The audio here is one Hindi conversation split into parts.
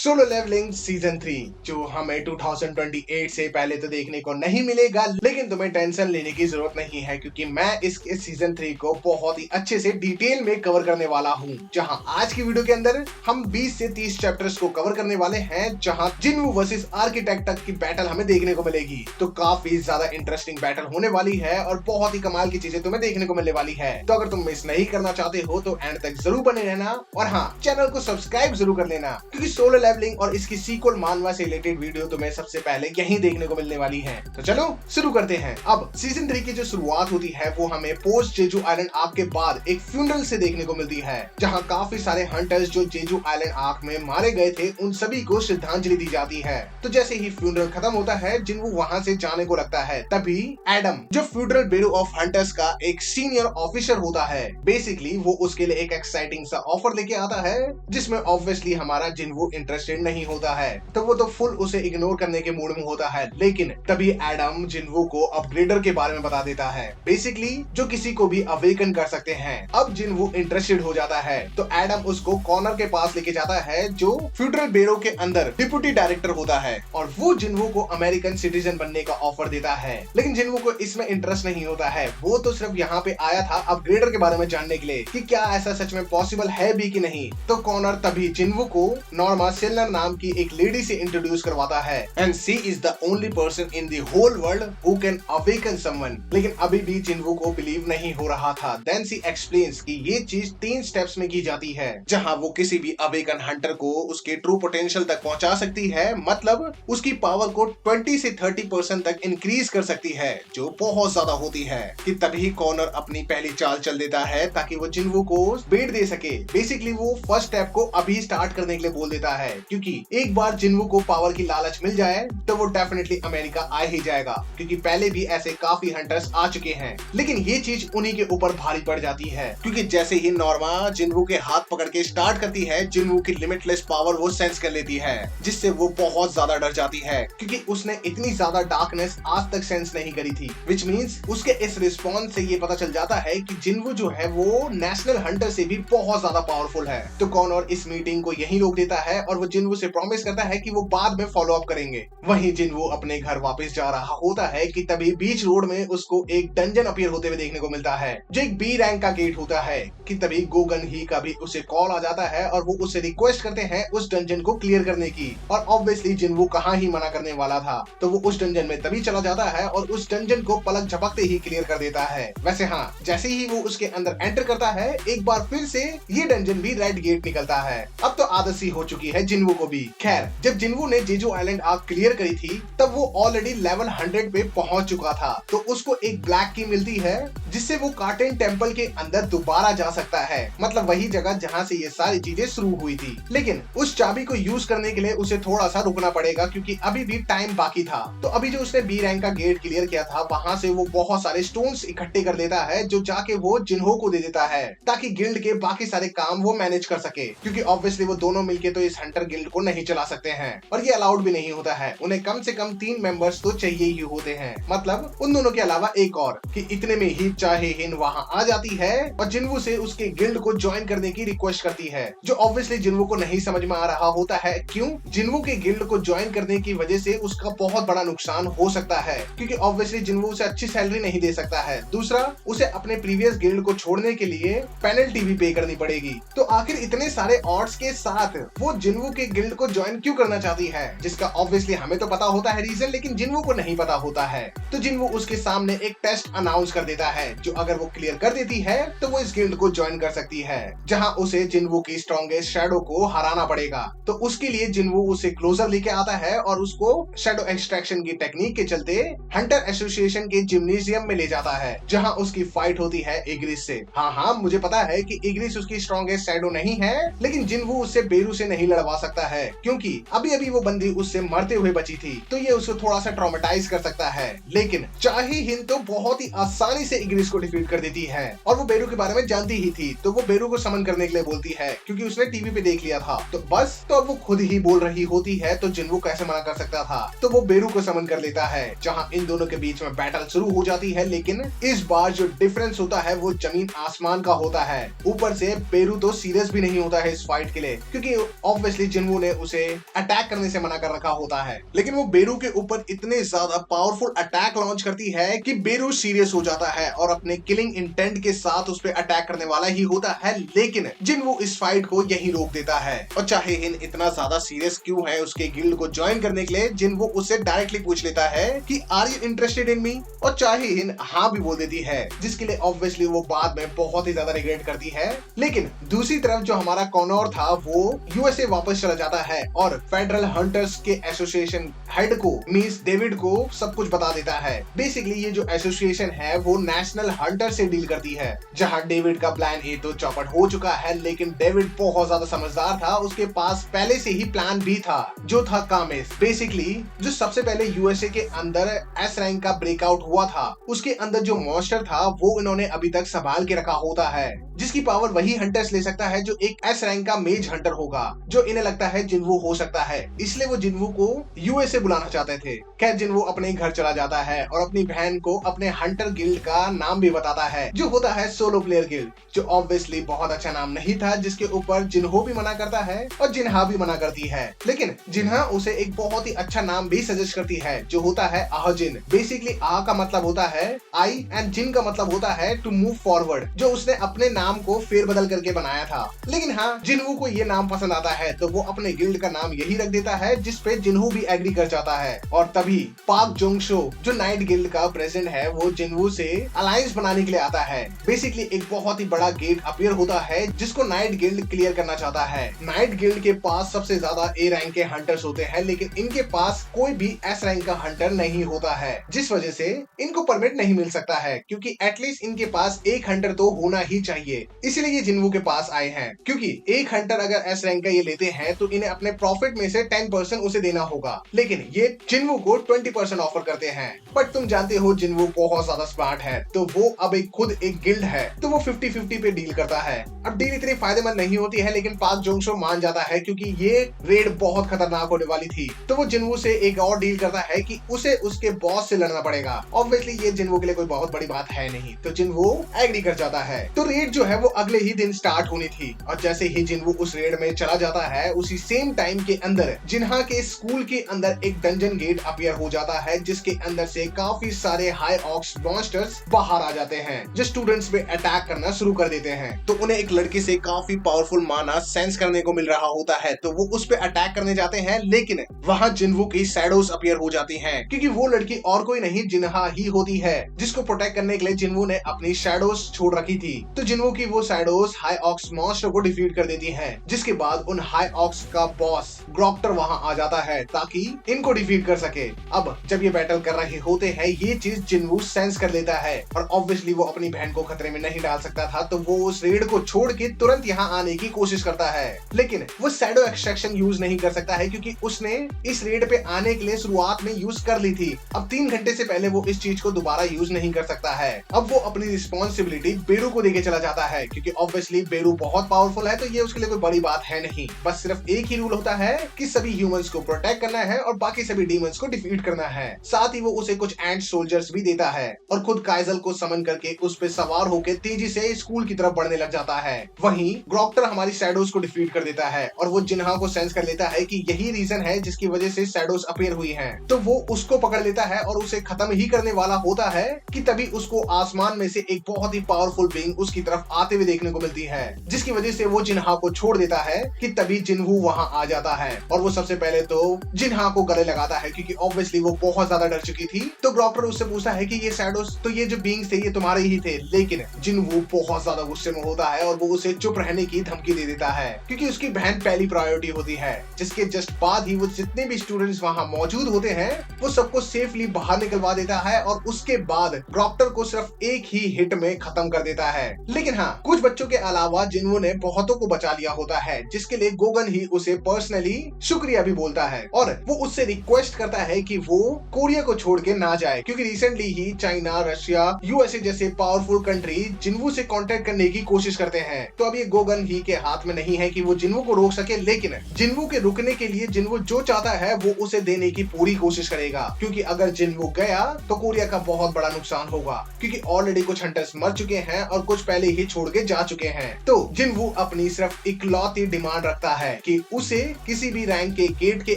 सोलो लेवलिंग सीजन 3 जो हमें 2028 से पहले तो देखने को नहीं मिलेगा, लेकिन तुम्हें टेंशन लेने की जरूरत नहीं है क्योंकि मैं इसके सीजन 3 को बहुत ही अच्छे से डिटेल में कवर करने वाला हूं। जहां आज की वीडियो के अंदर हम 20 से 30 चैप्टर्स को कवर करने वाले हैं, जहां जिन्वू वर्सेस आर्किटेक्ट तक की बैटल हमें देखने को मिलेगी। तो काफी ज्यादा इंटरेस्टिंग बैटल होने वाली है और बहुत ही कमाल की चीजें तुम्हें देखने को मिलने वाली है। तो अगर तुम मिस नहीं करना चाहते हो तो एंड तक जरूर बने रहना और हाँ, चैनल को सब्सक्राइब जरूर कर लेना क्योंकि सोलो लेवलिंग और इसकी सीक्वल मानवा से रिलेटेड वीडियो तुम्हें सबसे पहले यहीं देखने को मिलने वाली है। तो चलो शुरू करते हैं। अब सीजन 3 की जो शुरुआत होती है वो हमें पोस्ट जेजू आइलैंड आर्क के बाद एक फ्यूनरल से देखने को मिलती है, जहां काफी सारे हंटर्स जो जेजू आइलैंड आर्क में मारे गए थे उन सभी को श्रद्धांजलि दी जाती है। तो जैसे ही फ्यूनरल खत्म होता है, जिन्वू वहां से जाने को लगता है, तभी एडम जो फ्यूनरल ब्यूरो ऑफ हंटर्स का एक सीनियर ऑफिसर होता है, बेसिकली वो उसके लिए एक एक्साइटिंग सा ऑफर लेके आता है जिसमें ऑब्वियसली हमारा जिन्वू इंटरेस्टेड नहीं होता है। तो वो तो फुल उसे इग्नोर करने के मूड में होता है, लेकिन तभी एडम जिन्वू को अपग्रेडर के बारे में बता देता है, बेसिकली जो किसी को भी अवेकन कर सकते हैं। अब जिन्वू इंटरेस्टेड हो जाता है तो एडम उसको कॉर्नर के पास लेके जाता है जो फ्यूडरल ब्यूरो के अंदर डिप्यूटी डायरेक्टर होता है, और वो जिन्वू को अमेरिकन सिटीजन बनने का ऑफर देता है। लेकिन जिन्वू को इसमें इंटरेस्ट नहीं होता है, वो तो सिर्फ यहाँ पे आया था अपग्रेडर के बारे में जानने के लिए कि क्या ऐसा सच में पॉसिबल है भी कि नहीं। तो कॉर्नर तभी जिन्वू को नॉर्मा सिल्नर नाम की एक लेडी से इंट्रोड्यूस करवाता है, and she is the only person in the whole world who can awaken someone. लेकिन अभी भी जिन्वू को बिलीव नहीं हो रहा था। देन शी एक्सप्लेन्स कि ये चीज 3 स्टेप्स में की जाती है, जहां वो किसी भी अवेकन हंटर को उसके ट्रू पोटेंशियल तक पहुंचा सकती है, मतलब उसकी पावर को 20 से 30% तक इंक्रीज कर सकती है, जो बहुत ज्यादा होती है। कि तभी कॉर्नर अपनी पहली चाल चल देता है ताकि वो जिन्वू को बेट दे सके। बेसिकली वो फर्स्ट स्टेप को अभी स्टार्ट करने के लिए बोल देता है, क्योंकि एक बार जिन्वू को पावर की लालच मिल जाए तो वो डेफिनेटली अमेरिका आ ही जाएगा, क्योंकि पहले भी ऐसे काफी हंटर्स आ चुके हैं। लेकिन ये चीज उन्हीं के ऊपर भारी पड़ जाती है, क्योंकि जैसे ही नॉर्मा जिन्वू के हाथ पकड़ के स्टार्ट करती है, जिन्वू की लिमिटलेस पावर वो सेंस कर लेती है, जिससे वो बहुत ज्यादा डर जाती है, क्योंकि उसने इतनी ज्यादा डार्कनेस आज तक सेंस नहीं करी थी। विच मींस उसके इस रिस्पॉन्स से ये पता चल जाता है कि जिन्वू जो है वो नेशनल हंटर से भी बहुत ज्यादा पावरफुल है। तो कॉर्नर इस मीटिंग को यहीं रोक देता है और वो जिन्वू से प्रॉमिस करता है कि वो बाद में फॉलो अप करेंगे। वहीं जिन्वू अपने घर वापस जा रहा होता है कि तभी बीच रोड में उसको एक डंजन अपीयर होते हुए देखने को मिलता है, जो एक बी रैंक का गेट होता है। कि तभी गोगन ही का भी उसे कॉल आ जाता है और वो उससे रिक्वेस्ट करते हैं उस डंजन को क्लियर करने की, और ऑब्वियसली जिन्वू कहाँ ही मना करने वाला था। तो वो उस डंजन में तभी चला जाता है और उस डंजन को पलक झपकते ही क्लियर कर देता है। वैसे हाँ, जैसे ही वो उसके अंदर एंटर करता है, एक बार फिर से ये डंजन भी रेड गेट निकलता है। अब तो आदत सी हो चुकी है जिन्वू को भी। खैर, जब जिन्वू ने जेजू आइलैंड आर्क क्लियर करी थी तब वो ऑलरेडी लेवल 100 पे पहुंच चुका था। तो उसको एक ब्लैक की मिलती है जिससे वो कार्टेन टेम्पल के अंदर दोबारा जा सकता है, मतलब वही जगह जहां से ये सारी चीजें शुरू हुई थी। लेकिन उस चाबी को यूज करने के लिए उसे थोड़ा सा रुकना पड़ेगा, क्योंकि अभी भी टाइम बाकी था। तो अभी जो उसने बी रैंक का गेट क्लियर किया था, वहां से वो बहुत सारे स्टोन्स इकट्ठे कर लेता है, जो जाके वो जिन्हो को दे देता है ताकि गिल्ड के बाकी सारे काम वो मैनेज कर सके, क्योंकि ऑब्वियसली वो दोनों मिलके तो इस हंटर गिल्ड को नहीं चला सकते हैं, और ये अलाउड भी नहीं होता है। उन्हें कम से कम 3 मेंबर्स तो चाहिए ही होते हैं, मतलब उन दोनों के अलावा एक और। कि इतने में ही चाहे हिन वहां आ जाती है और जिन्वू से उसके गिल्ड को ज्वाइन करने की रिक्वेस्ट करती है, जो ऑब्वियसली जिन्वू को नहीं समझ में आ रहा होता है। क्यों? जिन्वू के गिल्ड को ज्वाइन करने की वजह से उसका बहुत बड़ा नुकसान हो सकता है, क्योंकि ऑब्वियसली जिन्वू उसे अच्छी सैलरी नहीं दे सकता है। दूसरा, उसे अपने प्रीवियस गिल्ड को छोड़ने के लिए पेनल्टी भी पे करनी पड़ेगी। तो आखिर इतने सारे ऑड्स के साथ वो जिन्वू के गिल्ड को ज्वाइन क्यों करना चाहती है, जिसका ऑब्वियसली हमें तो पता होता है रीजन, लेकिन जिन्वू को नहीं पता होता है। तो जिन्वू उसके सामने एक टेस्ट अनाउंस कर देता है, जो अगर वो क्लियर कर देती है तो वो इस गिल्ड को ज्वाइन कर सकती है, जहां उसे जिन्वू की स्ट्रॉन्गेस्ट शैडो को हराना पड़ेगा। तो उसके लिए जिन्वू उसे क्लोजर लेके आता है और उसको शैडो एक्सट्रैक्शन की टेक्निक के चलते हंटर एसोसिएशन के जिम्नेजियम में ले जाता है, जहां उसकी फाइट होती है इग्रिस से। हाँ, मुझे पता है कि इग्रिस उसकी स्ट्रॉन्गेस्ट शैडो नहीं है, लेकिन जिन्वू उससे बेरू से नहीं लड़वा सकता है, क्योंकि अभी अभी वो बंदी उससे मरते हुए बची थी, तो ये उसको थोड़ा सा ट्रॉमेटाइज कर सकता है। लेकिन चाहे हिन तो बहुत ही आसानी से इग्रिस को डिफीट कर देती है, और वो बेरू के बारे में जानती ही थी, तो वो बेरू को समन करने के लिए बोलती है, क्योंकि उसने टीवी पे देख लिया था। तो बस, तो अब वो खुद ही बोल रही होती है, तो जिन्वू कैसे मना कर सकता था। तो वो बेरू को समन कर लेता है, जहां इन दोनों के बीच में बैटल शुरू हो जाती है। लेकिन इस बार जो डिफरेंस होता है वो जमीन आसमान का होता है। ऊपर से बेरू तो सीरियस भी नहीं होता है इस फाइट के लिए, क्योंकि ऑब्वियसली जिनवू ने उसे अटैक करने से मना कर रखा होता है। लेकिन वो बेरू के ऊपर इतने ज्यादा पावरफुल अटैक लॉन्च करती है कि बेरू सीरियस हो जाता है और अपने किलिंग इंटेंट के साथ उस पर अटैक करने वाला ही होता है। लेकिन जिनवू इस फाइट को यहीं रोक देता है और चाहे हिन इतना ज्यादा सीरियस क्यों है उसके गिल्ड को ज्वाइन करने के लिए, जिनवू उससे डायरेक्टली पूछ लेता है कि आर यू इंटरेस्टेड इन मी, और चाहे हिन हाँ भी बोल देती है, जिसके लिए ऑब्वियसली वो बाद में बहुत ही ज्यादा रिग्रेट करती है। लेकिन दूसरी तरफ जो हमारा कॉनोर था वो यूएसए वापस चला जाता है और फेडरल हंटर्स के एसोसिएशन हेड को मींस डेविड को सब कुछ बता देता है। बेसिकली ये जो एसोसिएशन है वो नेशनल हंटर से डील करती है, जहां डेविड का प्लान ए तो चौपट हो चुका है, लेकिन डेविड बहुत ज्यादा समझदार था, उसके पास पहले से ही प्लान बी था जो था कामिस। बेसिकली जो सबसे पहले यूएसए के अंदर एस रैंक का ब्रेकआउट हुआ था उसके अंदर जो मॉन्स्टर था वो इन्होंने अभी तक संभाल के रखा होता है, जिसकी पावर वही हंटर्स ले सकता है जो एक एस रैंक का मेज हंटर होगा, जो इन्हें लगता है जिनवू हो सकता है। इसलिए वो जिनवू को यूएसए बुलाना चाहते थे। खैर जिनवू अपने घर चला जाता है और अपनी बहन को अपने हंटर गिल्ड का नाम भी बताता है जो होता है सोलो प्लेयर गिल्ड, जो ऑब्वियसली बहुत अच्छा नाम नहीं था, जिसके ऊपर जिन्हो भी मना करता है और जिन्हा भी मना करती है। लेकिन जिन्हा उसे एक बहुत ही अच्छा नाम भी सजेस्ट करती है जो होता है आहजिन। बेसिकली आ का मतलब होता है आई एंड जिन का मतलब होता है टू मूव फॉरवर्ड, जो उसने अपने नाम को फेरबदल करके बनाया था। लेकिन हाँ जिन्हू को ये नाम पसंद आता है तो वो अपने गिल्ड का नाम यही रख देता है, जिसपे जिन्हू भी एग्री कर जाता है। और तभी पाक जोंगशो जो नाइट गिल्ड का प्रेसिडेंट है वो जिन्हू से अलायंस बनाने के लिए आता है। बेसिकली एक बहुत ही बड़ा गेट अपीयर होता है जिसको नाइट गिल्ड क्लियर करना चाहता है। नाइट गिल्ड के पास सबसे ज्यादा ए रैंक के हंटर्स होते हैं, लेकिन इनके पास कोई भी एस रैंक का हंटर नहीं होता है, जिस वजह से इनको परमिट नहीं मिल सकता है, क्योंकि एटलीस्ट इनके पास एक हंटर तो होना ही चाहिए। इसलिए ये जिन्वू के पास आए हैं, क्योंकि एक हंटर अगर एस रैंक का ये लेते हैं तो इन्हें अपने प्रॉफिट में से 10% उसे देना होगा। लेकिन ये जिन्वू को 20% ऑफर करते हैं। बट तुम जानते हो जिन्वू बहुत ज्यादा स्मार्ट है, तो वो अब खुद एक गिल्ड है, तो वो 50-50 पे डील करता है। अब डील इतनी फायदेमंद नहीं होती है, लेकिन पाक जोंगशो मान जाता है क्योंकि ये रेड बहुत खतरनाक होने वाली थी। तो वो जिन्वू से एक और डील करता है कि उसे उसके बॉस से लड़ना पड़ेगा। ऑब्वियसली ये जिन्वू के लिए कोई बहुत बड़ी बात है नहीं, तो जिन्वू एग्री कर जाता है। तो रेड जो है वो अगले ही दिन स्टार्ट होनी थी, और जैसे ही जिन्वू उस रेड में चला जाता है उसी सेम टाइम के अंदर जिन्हा के स्कूल के अंदर एक डंजन गेट अपीयर हो जाता है, जिसके अंदर से काफी सारे हाई ऑक्स मॉन्स्टर्स बाहर आ जाते हैं जो स्टूडेंट्स पे अटैक करना शुरू कर देते हैं। तो उन्हें एक लड़की से काफी पावरफुल माना सेंस करने को मिल रहा होता है, तो वो उस पे अटैक करने जाते हैं, लेकिन वहां जिन्वू की शैडोज अपीयर हो जाती हैं, क्योंकि वो लड़की और कोई नहीं जिन्हा ही होती है, जिसको प्रोटेक्ट करने के लिए जिन्वू ने अपनी शैडोज छोड़ रखी थी। तो जिन्वू की वो शैडोज हाई ऑक्स मॉन्स्टर को डिफीट कर देती हैं, जिसके बाद उन हाई ऑक्स का बॉस ग्रॉक्टर वहां आ जाता है ताकि इनको डिफीट कर सके। अब जब ये बैटल कर रहे होते हैं ये चीज जिन्वू सेंस कर लेता है, और ऑब्वियसली वो अपनी बहन को खतरे में नहीं डाल सकता था, तो वो उस रेड को छोड़ के तुरंत यहाँ आने की कोशिश करता है। लेकिन वो शैडो एक्सट्रैक्शन यूज नहीं कर सकता है, क्योंकि उसने इस रेड पे आने के लिए शुरुआत में यूज कर ली थी। अब 3 घंटे से पहले वो इस चीज को दोबारा यूज नहीं कर सकता है। अब वो अपनी रिस्पॉन्सिबिलिटी बेरू को देके चला जाता है, क्योंकि ऑब्वियसली बेरू बहुत पावरफुल है, तो ये उसके लिए कोई बड़ी बात है नहीं। बस सिर्फ एक ही रूल होता है कि सभी ह्यूमंस को प्रोटेक्ट करना है और बाकी सभी डीमंस को डिफीट करना है। साथ ही वो उसे कुछ एंट सोल्जर्स भी देता है और खुद काइजल को समन करके उस पे सवार होकर तेजी से स्कूल की तरफ बढ़ने लग जाता है। वहीं ग्रॉक्टर हमारी शैडोज को डिफीट कर देता है और वो जिन्हा को सेंस कर लेता है कि यही रीजन है जिसकी वजह से शैडोज अपीयर हुई हैं। तो वो उसको पकड़ लेता है और उसे खत्म ही करने वाला होता है कि तभी उसको आसमान में से एक बहुत ही पावरफुल बीइंग उसकी तरफ आते हुए देखने को मिलती है, जिसकी वजह से वो जिन्हा को छोड़ देता है कि तभी जिन्हू वहां आ जाता है। और वो सबसे पहले तो जिन्हा को गले लगाता है, क्योंकि ऑब्वियसली वो बहुत ज्यादा डर चुकी थी। तो ग्रॉक्टर उससे पूछता है कि ये शैडोज, तो ये जो बीइंग्स थे ये तुम्हारे ही थे। लेकिन जिन्हू बहुत ज्यादा गुस्से में होता है और वो उसे चुप रहने की धमकी दे देता है, क्योंकि उसकी बहन पहली प्रायोरिटी होती है। जिसके जस्ट बाद ही वो जितने भी स्टूडेंट्स वहां मौजूद होते हैं वो सबको सेफली बाहर निकलवा देता है, और उसके बाद ग्रॉक्टर को सिर्फ एक ही हिट में खत्म कर देता है। लेकिन हाँ, कुछ बच्चों के अलावा जिन्हों ने बहुतों को बचा लिया होता है, जिसके लिए गोगन ही उसे पर्सनली शुक्रिया भी बोलता है, और वो उससे रिक्वेस्ट करता है कि वो कोरिया को छोड़ के ना जाए, क्योंकि रिसेंटली ही चाइना, रशिया, यूएसए जैसे पावरफुल कंट्री जिन्वू से कांटेक्ट करने की कोशिश करते हैं। तो अब ये गोगन ही के हाथ में नहीं है कि वो जिन्वू को रोक सके, लेकिन जिन्वू के रुकने के लिए जिन्वू जो चाहता है वो उसे देने की पूरी कोशिश करेगा, क्योंकि अगर जिन्वू गया तो कोरिया का बहुत बड़ा नुकसान होगा, क्योंकि ऑलरेडी कुछ हंटर्स मर चुके हैं और कुछ पहले ही छोड़ के जा चुके हैं। तो जिन्वू अपनी सिर्फ इकलौती डिमांड रखता है कि उसे किसी भी रैंक के गेट के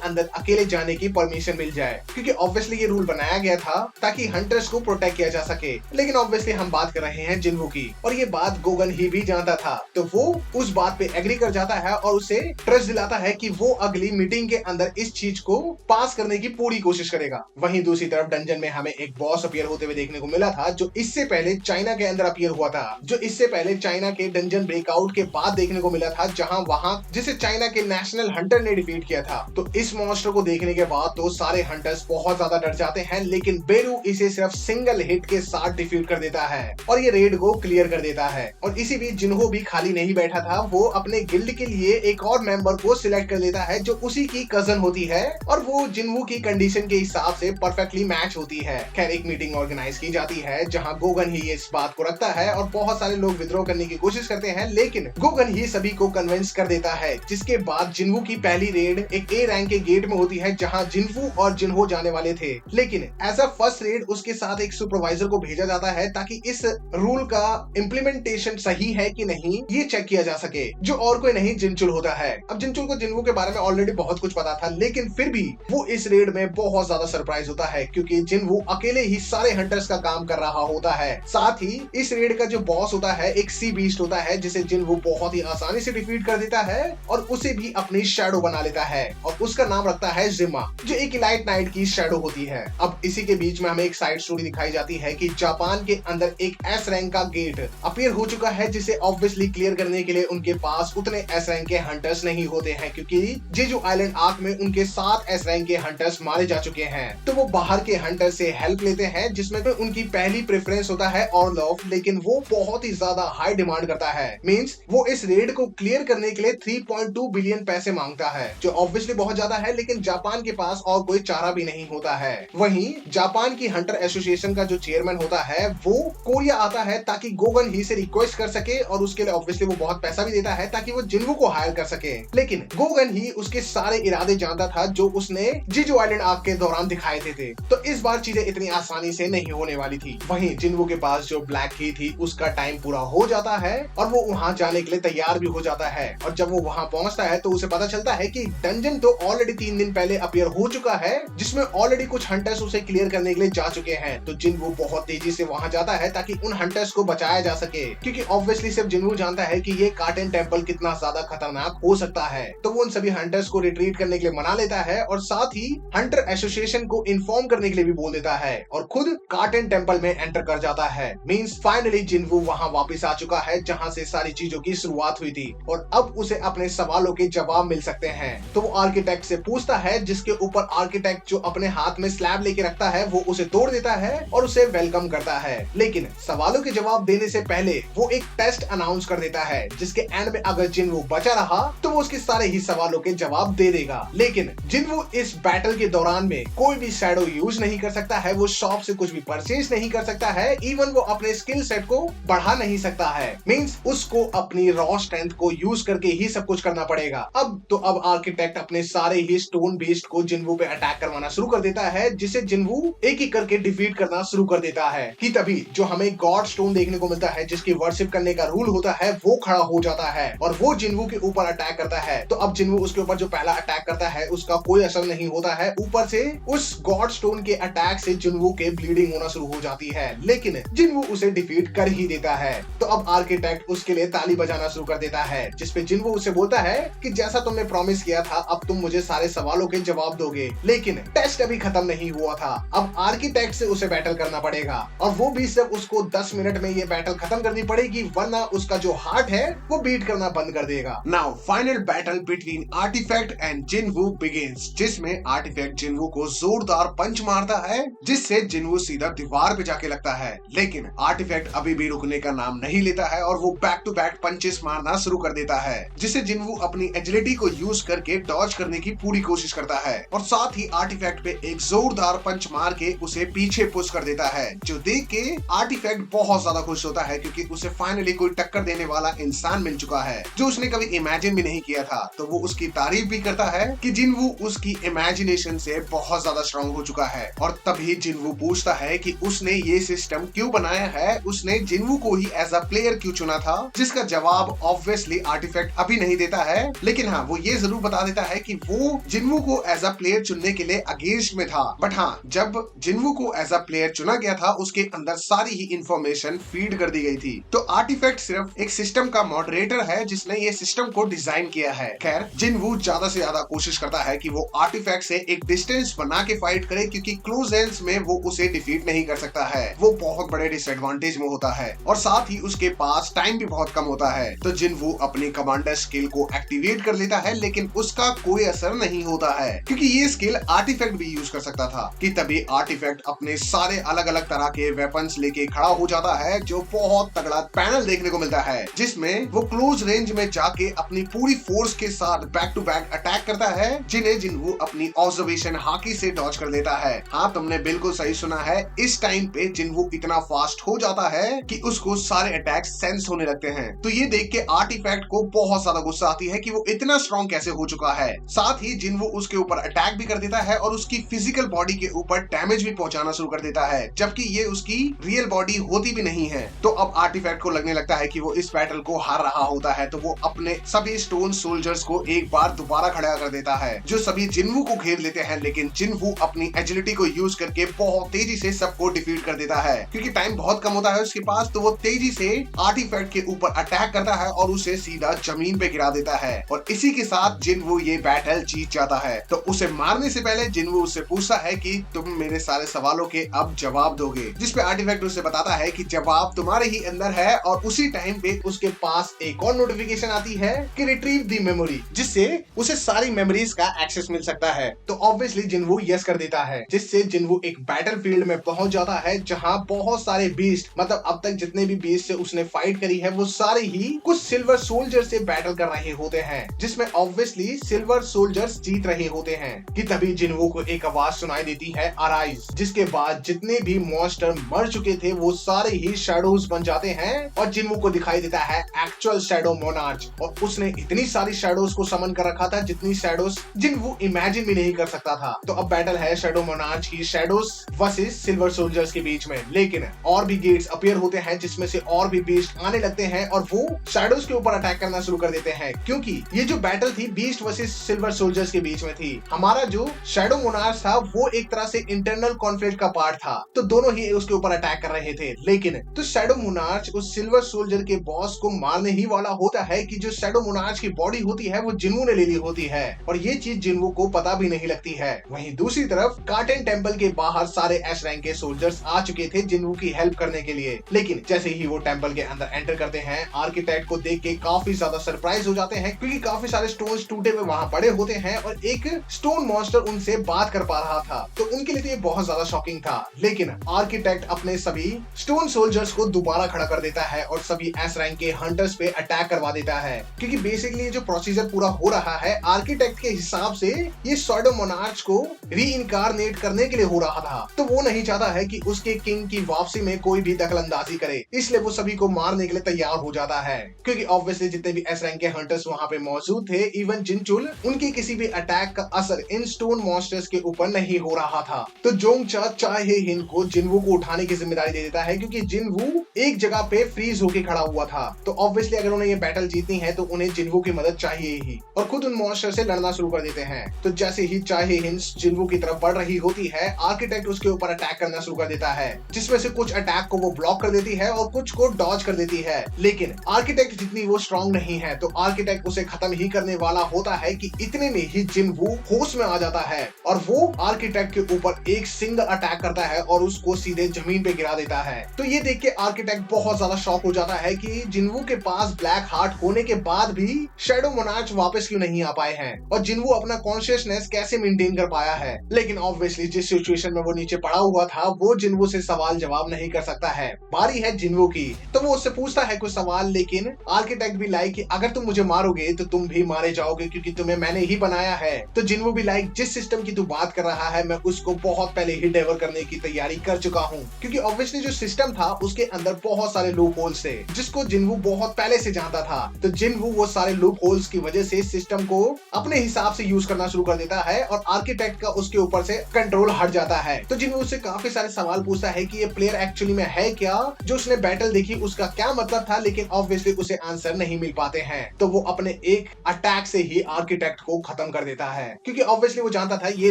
अंदर अकेले जाने की परमिशन मिल जाए, क्योंकि ऑब्वियसली ये रूल बनाया गया था ताकि हंटर्स को प्रोटेक्ट किया जा सके। लेकिन ऑब्वियसली हम बात कर रहे हैं जिन्वू की, और ये बात गोगन ही भी जानता था, तो वो उस बात पे एग्री कर जाता है और उसे ट्रस्ट दिलाता है कि वो अगली मीटिंग के अंदर इस चीज को पास करने की पूरी कोशिश करेगा। वहीं दूसरी तरफ डंजन में हमें एक बॉस अपीयर होते हुए देखने को मिला था, जो इससे पहले चाइना के अंदर अपीयर हुआ था, जो इससे पहले चाइना के डंजन ब्रेकआउट के बाद देखने को मिला था, जहां वहां जिसे चाइना के नेशनल हंटर ने डिफीट किया था। तो इस मॉन्स्टर को देखने के बाद तो सारे हंटर्स बहुत ज्यादा डर जाते हैं, लेकिन बेरू इसे सिर्फ सिंगल हिट के साथ डिफीट कर देता है और ये रेड को क्लियर कर देता है। और इसी बीच जिन्हो भी खाली नहीं बैठा था, वो अपने गिल्ड के लिए एक और मेंबर को सिलेक्ट कर लेता है जो उसी की कजन होती है, और वो जिन्हो की कंडीशन के हिसाब से परफेक्टली मैच होती है। खैर एक मीटिंग ऑर्गेनाइज की जाती है जहां गोगन ही इस बात को रखता है और बहुत सारे लोग विद्रोह करने की कोशिश करते हैं, लेकिन गोगन ही सभी को कन्विंस कर देता है। जिसके बाद जिन्हो की पहली रेड एक ए रैंक के गेट में होती है जहां जिन्हो और जिन्हो जाने वाले थे, लेकिन एज अ फर्स्ट रेड उसके साथ एक सुपरवाइजर को भेजा जाता है ताकि इस रूल का इम्प्लीमेंटेशन सही है कि नहीं ये चेक किया जा सके, जो और कोई नहीं जिनचुल होता है। अब जिनचुल को जिन्हो के बारे में ऑलरेडी बहुत कुछ पता था, लेकिन फिर भी वो इस रेड में बहुत ज्यादा सरप्राइज होता है क्योंकि जिन्हो अकेले ही सारे हंटर्स का काम कर रहा होता है। साथ ही इस रेड का जो बॉस होता है एक सी बीस्ट होता है, जिसे जिन्हो बहुत ही आसानी से डिफीट कर देता है और उसे भी अपनी शैडो बना लेता है, और उसका नाम रखता है जिमा, जो एक इलाइट नाइट की शैडो होती है। अब इसी के बीच में हमें एक साइड स्टोरी दिखाई जाती है कि जापान के अंदर एक एस रैंक का गेट अपीयर हो चुका है, जिसे ऑब्वियसली क्लियर करने के लिए उनके पास उतने एस रैंक के हंटर्स नहीं होते हैं, क्योंकि जेजू आइलैंड आर्क में उनके 7 एस रैंक के हंटर्स मारे जा चुके हैं। तो वो बाहर के हंटर से हेल्प लेते हैं, जिसमें उनकी पहली प्रेफरेंस होता है ऑर्लोफ, लेकिन वो बहुत ही ज्यादा हाई डिमांड करता है। मींस वो इस रेड को क्लियर करने के लिए 3.2 बिलियन पैसे मांगता है, जो ऑब्वियसली बहुत ज्यादा है, लेकिन जापान के पास और कोई चारा भी नहीं होता है। वहीं जापान की हंटर एसोसिएशन का जो चेयरमैन होता है वो कोरिया आता है ताकि गोगन ही से रिक्वेस्ट कर सके, और उसके लिए ऑब्वियसली वो बहुत पैसा भी देता है ताकि वो जिन्हो को हायर कर सके। लेकिन गोगन ही उसके सारे इरादे जानता था जो उसने जेजू आइलैंड आर्क के दौरान दिखाए थे। तो इस बार चीजें इतनी आसानी से नहीं होने वाली थी। वहीं जिन्हो के पास जो ब्लैक की थी उसका टाइम पूरा हो जाता है और वो वहां जाने के लिए तैयार भी हो जाता है, और जब वो वहां पहुंचता है तो उसे पता चलता है कि डंजन तो ऑलरेडी 3 दिन पहले अपीयर हो चुका है, जिसमें ऑलरेडी कुछ हंटर्स उसे क्लियर करने के लिए जा चुके हैं। तो जिन्हो बहुत तेजी से वहां जाता है ताकि उन हंटर्स को बचाया जा सके, क्योंकि ऑब्वियसली सिर्फ जिन्हो जानता है कि ये कार्टन टेंपल कितना ज्यादा खतरनाक हो सकता है। तो वो उन सभी हंटर्स को रिट्रीट करने के लिए मना लेता है और साथ ही हंटर एसोसिएशन को इन्फॉर्म करने के लिए भी बोल देता है, और खुद कार्टन टेंपल में एंटर कर जाता है। मींस फाइनली जिन्हो वहां वापस आ चुका है जहां से सारी चीजों की शुरुआत हुई थी, और अब उसे अपने सवालों के जवाब मिल सकते हैं। तो वो आर्किटेक्ट से पूछता है, जिसके ऊपर आर्किटेक्ट जो अपने हाथ में स्लैब लेके रखता है वो उसे तोड़ देता है और उसे वेलकम करता है। लेकिन सवालों के जवाब देने से पहले वो एक टेस्ट अनाउंस कर देता है, जिसके एंड में अगर जिन्हो बचा रहा तो वो उसके सारे ही सवालों के जवाब दे देगा। लेकिन जिन्हो इस बैटल के दौरान में कोई भी शैडो यूज नहीं कर सकता है, वो शॉप से कुछ भी परचेज नहीं कर सकता है, इवन वो अपने स्किल सेट को बढ़ा नहीं सकता है। मींस उसको अपनी रॉ स्ट्रेंथ को यूज करके ही सब कुछ करना पड़ेगा। अब आर्किटेक्ट अपने सारे ही स्टोन बीस्ट को जिन्हो पे अटैक करवाना शुरू कर देता है, जिसे जिन्हो एक एक करके डिफीट करना शुरू कर देता है। कि तभी जो हमें गॉड स्टोन देखने को मिलता है, जिसकी वर्शिप करने का रूल होता है, वो खड़ा हो जाता है और वो जिन्हो के ऊपर अटैक करता है। तो अब जिन्हो उसके ऊपर जो पहला अटैक करता है उसका कोई असर नहीं होता है, ऊपर से उस गॉड स्टोन के अटैक से जिन्हो के ब्लीडिंग होना शुरू हो जाती है, लेकिन जिन्हो उसे डिफीट कर ही देता है। तो अब आर्किटेक्ट उसके लिए ताली बजाना शुरू कर देता है, जिसपे जिन्हो उसे बोलता है कि जैसा तुमने प्रॉमिस किया था अब तुम मुझे सारे सवालों के जवाब दोगे, लेकिन टेस्ट अभी खत्म नहीं हुआ था। अब आर्किटेक्ट से उसे बैटल करना पड़ेगा, और वो भी सिर्फ उसको 10 मिनट में ये बैटल खत्म करनी पड़ेगी, वरना उसका जो हार्ट है वो बीट करना बंद कर देगा। Now final battle between artifact and Jinho begins, जिसमें आर्टिफैक्ट जिन्हो को जोरदार पंच मारता है, जिससे जिन्हो सीधा दीवार पे जाके लगता है। लेकिन आर्टिफैक्ट अभी भी रुकने का नाम नहीं लेता है और वो बैक टू बैक पंचेस मारना शुरू कर देता है, जिससे जिन्हो अपनी एजिलिटी को यूज करके डॉज करने की पूरी कोशिश करता है, और साथ ही आर्टिफैक्ट पे एक जोरदार पंच मार के उसे पीछे पुश कर देता है, जो देख के आर्टिफैक्ट बहुत ज्यादा खुश होता है, क्योंकि उसे फाइनली कोई टक्कर देने वाला इंसान मिल चुका है जो उसने कभी इमेजिन भी नहीं किया था। तो वो उसकी तारीफ भी करता है कि जिन्हो उसकी इमेजिनेशन से बहुत ज्यादा स्ट्रॉन्ग हो चुका है। और तभी जिन्हो पूछता है कि उसने ये सिस्टम क्यों बनाया है, उसने जिन्हो को ही एज अ प्लेयर क्यों चुना था, जिसका जवाब ऑब्वियसली आर्टिफैक्ट अभी नहीं देता है, लेकिन हाँ, वो ये जरूर बता देता है कि वो जिन्वू को एज अ प्लेयर चुनने के लिए अगेंस्ट में था। बट हाँ, जब जिन्वू को एज अ प्लेयर चुना गया था उसके अंदर सारी ही इंफॉर्मेशन फीड कर दी गई थी। तो आर्टिफैक्ट सिर्फ एक सिस्टम का मॉडरेटर है जिसने ये सिस्टम को डिजाइन किया है। खैर, जिन्वू ज्यादा से ज्यादा कोशिश करता है कि वो आर्टिफैक्ट से एक डिस्टेंस बना के फाइट करे, क्योंकि क्लोज रेंज में वो उसे डिफीट नहीं कर सकता है। वो बहुत बड़े डिसएडवांटेज में होता है और साथ ही उसके पास टाइम भी बहुत कम होता है। तो जिन्वू अपनी कमांडर स्किल को एक्टिवेट कर लेता है, लेकिन उसका कोई असर नहीं होता है क्योंकि ये स्किल आर्टिफैक्ट भी यूज कर सकता था। कि तभी आर्टिफैक्ट अपने सारे अलग अलग तरह के वेपन्स लेके खड़ा हो जाता है, जो बहुत तगड़ा पैनल देखने को मिलता है जिसमें वो क्लोज रेंज में जाके अपनी पूरी फोर्स के साथ बैक टू बैक अटैक करता है, जिन्हें जिन्वू अपनी ऑब्जर्वेशन हाकी से डॉज कर देता है। हाँ, तुमने बिल्कुल सही सुना है, इस टाइम पे जिन्वू इतना फास्ट हो जाता है कि उसको सारे अटैक सेंस होने लगते हैं। तो ये देख के आर्टिफैक्ट को बहुत ज्यादा गुस्सा आती है कि वो इतना स्ट्रॉन्ग कैसे हो चुका है। साथ ही जिन्वू उसके ऊपर अटैक भी कर देता है और उसकी फिजिकल बॉडी के ऊपर डैमेज भी पहुंचाना शुरू कर देता है, जबकि ये उसकी रियल बॉडी होती भी नहीं है। तो अब आर्टिफैक्ट को लगने लगता है कि वो इस बैटल को हार रहा होता है, तो वो अपने सभी स्टोन सोल्जर्स को एक बार दोबारा खड़ा कर देता है, जो सभी जिन्वू को घेर लेते हैं। लेकिन जिन्वू अपनी एजिलिटी को यूज करके बहुत तेजी से सबको डिफीट कर देता है। क्योंकि टाइम बहुत कम होता है उसके पास, तो वो तेजी से आर्टिफैक्ट के ऊपर अटैक करता है और उसे सीधा जमीन पे गिरा देता है। और इसी के साथ जिन्वू ये बैटल जीत जाता है। तो उसे मारने से पहले जिन्वू उससे पूछता है कि तुम मेरे सारे सवालों के अब जवाब दोगे, जिसपे आर्टिफैक्ट उसे बताता है कि जवाब तुम्हारे ही अंदर है। और उसी टाइम पे उसके पास एक और नोटिफिकेशन आती है कि रिट्रीव द मेमोरी, जिससे उसे सारी मेमोरीज का एक्सेस मिल सकता है। तो ऑब्वियसली जिन्वू यस कर देता है, जिससे जिन्वू एक बैटल फील्ड में पहुंच जाता है जहां बहुत सारे बीस्ट, मतलब अब तक जितने भी बीस्ट से उसने फाइट करी है वो सारे ही कुछ सिल्वर सोल्जर से बैटल कर रहे होते हैं, जिसमें ऑब्वियसली सिल्वर सोल्जर्स जीत रहे होते हैं। कि तभी जिन्वू को एक आवाज सुनाई देती है, अराइज, जिसके बाद जितने भी मॉन्स्टर मर चुके थे वो सारे ही शैडोज बन जाते हैं और जिन्वू को दिखाई देता है एक्चुअल शैडो मोनार्च। और उसने इतनी सारी शैडोज को समन कर रखा था जितनी शैडोज जिन्वू इमेजिन भी नहीं कर सकता था। तो अब बैटल है शैडो मोनार्च की शैडोज वर्सेस सिल्वर सोल्जर्स के बीच में। लेकिन और भी गेट्स अपीयर होते हैं जिसमें से और भी बीस्ट आने लगते हैं और वो शैडोज के ऊपर अटैक करना शुरू कर देते हैं, क्योंकि ये जो बैटल थी बीस्ट वर्सेस सिल्वर सोल्जर्स के बीच में थी। हमारा जो शैडो मोनार्च था वो एक तरह से इंटरनल कॉन्फ्लिक्ट का पार्ट था, तो दोनों ही उसके ऊपर अटैक कर रहे थे। लेकिन तो शैडो मोनार्च उस सिल्वर सोल्जर के बॉस को मारने ही वाला होता है कि जो शैडो मोनार्च की बॉडी होती है वो जिन्वू ने ले ली होती है, और ये चीज जिन्वू को पता भी नहीं लगती है। वहीं दूसरी तरफ कार्टेन टेम्पल के बाहर सारे एस रैंक के सोल्जर्स आ चुके थे जिन्वू की हेल्प करने के लिए। लेकिन जैसे ही वो टेम्पल के अंदर एंटर करते हैं, आर्किटेक्ट को देख के काफी ज्यादा सरप्राइज हो जाते हैं, क्योंकि काफी सारे स्टोन्स टूटे हुए वहां पड़े होते हैं और एक स्टोन मॉन्स्टर उनसे बात कर पा रहा था। तो उनके लिए तो ये बहुत ज्यादा शॉकिंग था। लेकिन आर्किटेक्ट अपने सभी स्टोन सोल्जर्स को दोबारा खड़ा कर देता है और सभी एस रैंक के हंटर्स पे अटैक करवा देता है, क्योंकि बेसिकली ये जो प्रोसीजर पूरा हो रहा है आर्किटेक्ट के हिसाब से ये शैडो मोनार्च को रीइंकारनेट करने के लिए हो रहा था। तो वो नहीं चाहता है कि उसके किंग की वापसी में कोई भी दखलंदाजी करे, इसलिए वो सभी को मारने के लिए तैयार हो जाता है। क्योंकि ऑब्वियसली जितने भी एस रैंक के हंटर्स वहां पे मौजूद थे, इवन जिनचुल, उनके किसी भी अटैक का असर इन स्टोन मॉन्स्टर्स के ऊपर नहीं हो रहा था। तो जोंगचा चाहे हिन को जिन्वू को उठाने की जिम्मेदारी दे देता है, क्योंकि जिन्वू एक जगह पे फ्रीज होके खड़ा हुआ था। तो ऑब्वियसली अगर उन्हें ये बैटल जीतनी है तो उन्हें जिन्वू की मदद चाहिए ही, और खुद उन मॉन्स्टर से लड़ना शुरू कर देते हैं। तो जैसे ही चाहे हिन जिन्वू की तरफ बढ़ रही होती है, आर्किटेक्ट उसके ऊपर अटैक करना शुरू कर देता है, जिसमें से कुछ अटैक को वो ब्लॉक कर देती है और कुछ को डॉज कर देती है। लेकिन आर्किटेक्ट जितनी वो स्ट्रॉन्ग नहीं है, तो आर्किटेक्ट उसे खत्म ही करने वाला होता है कि इतने में ही जिन्वू होश में आ जाता है और वो आर्किटेक्ट के ऊपर एक सिंगल अटैक करता है और उसको सीधे जमीन पे गिरा देता है। तो ये देख के आर्किटेक्ट बहुत ज्यादा शॉक हो जाता है कि जिन्वू के पास ब्लैक हार्ट होने के बाद भी शैडो मोनार्च वापस क्यों नहीं आ पाए हैं और जिन्वू अपना कॉन्शियसनेस कैसे मेंटेन कर पाया है। लेकिन ऑब्वियसली जिस सिचुएशन में वो नीचे पड़ा हुआ था वो जिन्वू से सवाल जवाब नहीं कर सकता है। बारी है जिन्वू की, तो वो उससे पूछता है कुछ सवाल, लेकिन आर्किटेक्ट भी लाइक कि अगर तुम मुझे मारोगे तो तुम भी मारे जाओगे क्योंकि तुम्हें मैंने ही बनाया है। तो जिन्वू भी लाइक जिस सिस्टम की तू बात कर रहा है मैं उसको बहुत पहले ही डेवर करने की तैयारी कर चुका हूँ, क्योंकि ऑब्वियसली जो सिस्टम था उसके अंदर बहुत सारे लूप होल्स थे जिसको जिन्वू बहुत पहले से जानता था। तो जिन्वू वो सारे लूप होल्स की वजह से सिस्टम को अपने हिसाब से यूज करना शुरू कर देता है और आर्किटेक्ट का उसके ऊपर से कंट्रोल हट जाता है। तो जिन्वू उससे काफी सारे सवाल पूछता है कि ये प्लेयर एक्चुअली में है क्या, जो उसने बैटल देखी उसका क्या मतलब था, लेकिन ऑब्वियसली उसे आंसर नहीं मिल पाते हैं। तो वो अपने एक अटैक से ही आर्किटेक्ट को खत्म कर देता है, क्योंकि ऑब्वियसली वो जानता था ये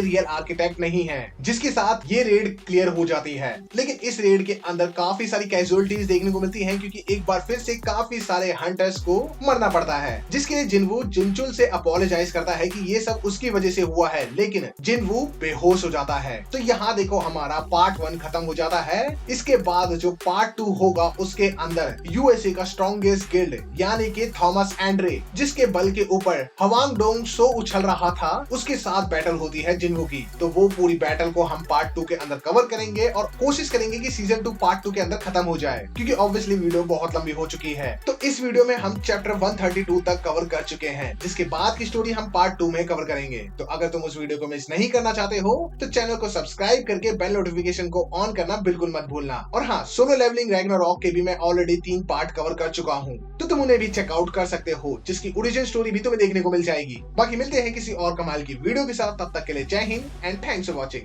रियल आर्किटेक्ट नहीं है, जिसके साथ ये रेड क्लियर हो जाती है। लेकिन इस रेड के अंदर काफी सारी कैजुअलिटीज देखने को मिलती हैं, क्योंकि एक बार फिर से काफी सारे हंटर्स को मरना पड़ता है, जिसके लिए जिनवू जिनचुल से अपोलोजाइज करता है कि ये सब उसकी वजह से हुआ है, लेकिन जिनवू बेहोश हो जाता है। तो यहाँ देखो हमारा पार्ट 1 खत्म हो जाता है। इसके बाद जो पार्ट 2 होगा उसके अंदर यूएसए का स्ट्रॉन्गेस्ट गिल्ड यानी कि थॉमस एंड्रे, जिसके बल के ऊपर हवांग डोंग सो उछल रहा था, उसके साथ बैटल होती है जिनवू की। तो वो पूरी बैटल को हम पार्ट 2 के अंदर कवर करेंगे और कोशिश करेंगे कि सीजन 2 पार्ट 2 के अंदर खत्म हो जाए, क्योंकि ऑब्वियसली वीडियो बहुत लंबी हो चुकी है। तो इस वीडियो में हम चैप्टर 132 तक कवर कर चुके हैं, जिसके बाद की स्टोरी हम पार्ट 2 में कवर करेंगे। तो अगर तुम उस वीडियो को मिस नहीं करना चाहते हो तो चैनल को सब्सक्राइब करके बेल नोटिफिकेशन को ऑन करना बिल्कुल मत भूलना। और हाँ, सोलो लेवलिंग रैग्नारॉक के भी मैं ऑलरेडी 3 पार्ट कवर कर चुका हूँ, तो तुम उन्हें भी चेकआउट कर सकते हो, जिसकी ओरिजिन स्टोरी भी तुम्हें देखने को मिल जाएगी। बाकी मिलते हैं किसी और कमाल की वीडियो के साथ, तब तक के लिए जय Hind and thanks for watching.